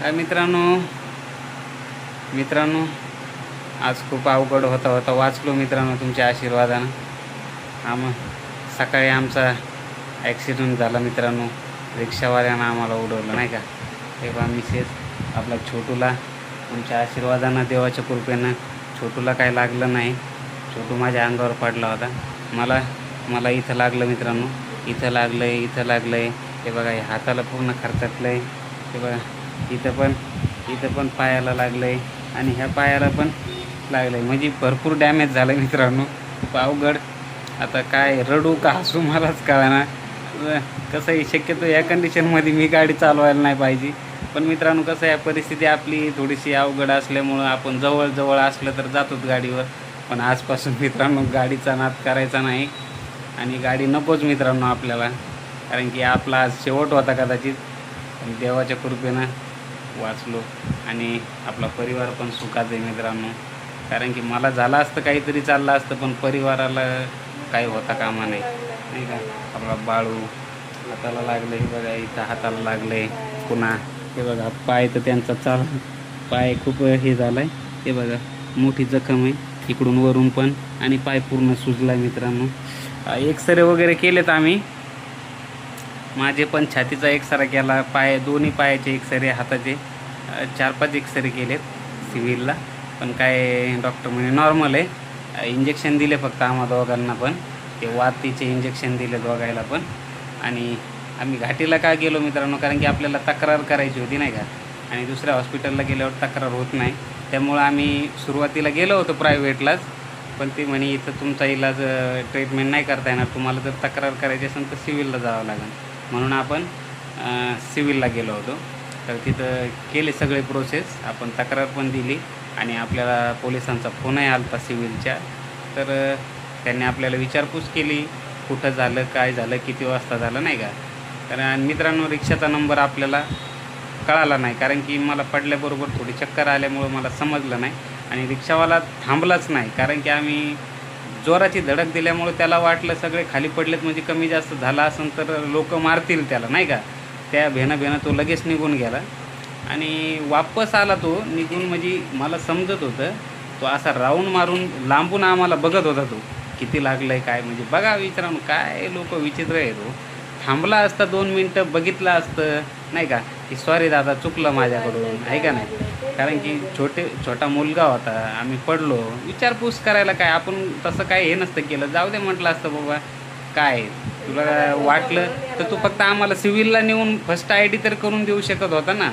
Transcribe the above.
काय मित्रांनो आज खूप अवघड होता वाचलो मित्रांनो तुमच्या आशीर्वादानं. सकाळी आमचा ॲक्सिडेंट झाला मित्रांनो. रिक्षावाल्यानं आम्हाला उडवलं नाही का. तेव्हा मिसेस आपला छोटूला तुमच्या आशीर्वादानं देवाच्या कृपेनं छोटूला काय लागलं नाही. छोटू माझ्या अंगावर पडला होता. मला इथं लागलं मित्रांनो. इथं लागलं आहे. हे बघा, हे हाताला पूर्ण खरचटलं आहे. हे बघा, इथं पण पायाला लागलं आहे आणि ह्या पायाला पण लागलं आहे. म्हणजे भरपूर डॅमेज झालं आहे मित्रांनो. खूप अवघड. आता काय रडू का हसू मलाच कळेना. कसं आहे, शक्यतो या कंडिशनमध्ये मी गाडी चालवायला नाही पाहिजे. पण मित्रांनो कसं आहे, परिस्थिती आपली थोडीशी अवघड असल्यामुळं आपण जवळ असलं तर जातोच गाडीवर. पण आजपासून मित्रांनो गाडीचा नाद करायचा नाही आणि गाडी नकोच मित्रांनो आपल्याला. कारण की आपला आज शेवट होता कदाचित. पण देवाच्या कृपेनं वाचलो आणि आपला परिवार पण सुखात आहे मित्रांनो. कारण की मला झालं असतं काहीतरी चाललं असतं, पण परिवाराला काही होता कामा नाही का. आपला बाळू हाताला लागलं, हे बघा इथं हाताला लागलं आहे. पुन्हा हे बघा पाय तर त्यांचा पाय खूप हे झाला आहे. हे बघा मोठी जखम आहे इकडून वरून पण, आणि पाय पूर्ण सुजला आहे मित्रांनो. एक्सरे वगैरे केलेत आम्ही. माझे पण छातीचा एक्सरा केला, दोन्ही पायाचे एक्सरे, हाताचे 4-5 एक्सरे केलेत सिव्हिलला. पण काय डॉक्टर म्हणे नॉर्मल आहे. इंजेक्शन दिले फक्त आम्हा दोघांना पण, ते वातीचे इंजेक्शन दिले दोघायला पण. आणि आम्ही घाटीला का गेलो मित्रांनो, कारण की आपल्याला तक्रार करायची होती नाही का. आणि दुसऱ्या हॉस्पिटलला गेल्यावर तक्रार होत नाही. त्यामुळं आम्ही सुरुवातीला गेलो होतो प्रायव्हेटलाच. पण ते म्हणे इथं तुमचा इलाज ट्रीटमेंट नाही करता येणार, तुम्हाला जर तक्रार करायची असेल तर सिव्हिलला जावं लागेल. म्हणून आपण सिव्हिलला गेलो होतो. तर तिथं केले सगळे प्रोसेस. आपण तक्रार पण दिली आणि आपल्याला पोलिसांचा फोनही आला होता सिव्हिलच्या. तर त्यांनी आपल्याला विचारपूस केली, कुठं झालं, काय झालं, किती वाजता झालं नाही का. तर मित्रांनो रिक्षाचा नंबर आपल्याला कळाला नाही, कारण की मला पडल्याबरोबर थोडी चक्कर आल्यामुळं मला समजलं नाही. आणि रिक्षावाला थांबलाच नाही, कारण की आम्ही जोराची धडक दिल्यामुळे त्याला वाटलं सगळे खाली पडलेत म्हणजे कमी जास्त झाला असेल तर लोक मारतील त्याला नाही का. त्या भेणं तो लगेच निघून गेला आणि वापस आला तो निघून. म्हणजे मला समजत होतं तो असा राऊंड मारून लांबून आम्हाला बघत होता, तो किती लागलं आहे काय. म्हणजे बघा विचारानं काय लोक विचित्र आहे. तो थांबला असता 2 मिनटं बघितलं असतं नाही का, की सॉरी दादा चुकलं माझ्याकडून आहे का नाही. कारण की छोटा मुलगा होता, आम्ही पडलो, विचारपूस करायला काय आपण तसं काय हे नसतं केलं. जाऊ दे म्हटलं असतं बाबा, काय तुला वाटलं तर तू फक्त आम्हाला सिव्हिलला नेऊन फर्स्ट ID तर करून देऊ शकत होता ना.